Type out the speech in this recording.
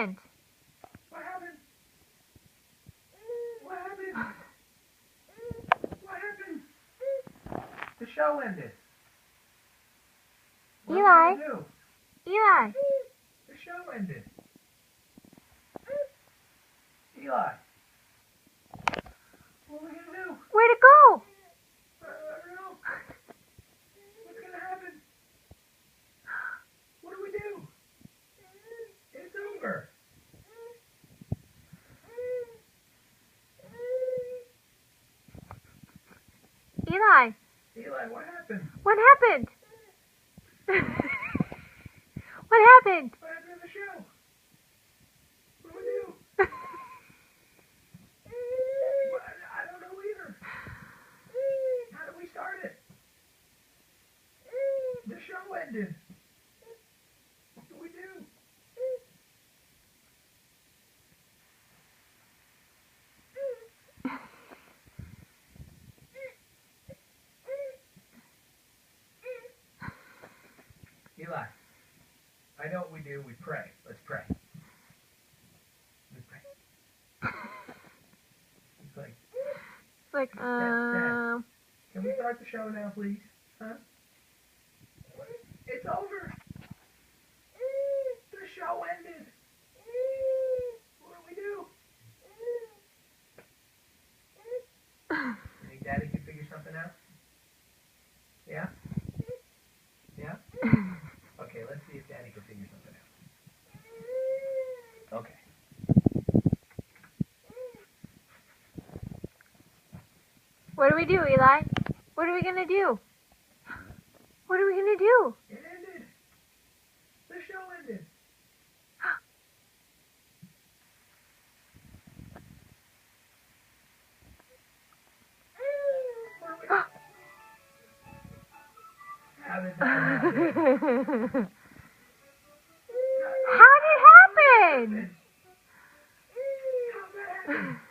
happened? What happened? What happened? What happened? The show ended. What are we Eli? gonna do? Eli? The show ended. Eli. What are we gonna do? Where'd it go? I don't know. What's gonna happen? What do we do? It's over. Eli? Eli, what happened? What happened? What happened? What happened to the show? What do we do? I don't know either. How did we start it? The show ended. What do we do? Eli, I know what we do. We pray. Let's pray. We pray. It's like, Dad, can we start the show now, please? Huh? It's over. The show ended. What do we do? You think Daddy can figure something out? Yeah? Yeah? Okay, let's see if Daddy can figure something out. Okay. What do we do, Eli? What are we gonna do? What are we gonna do? It ended. The show ended. What do we do? How did that happen? How did it happen? How'd that happen?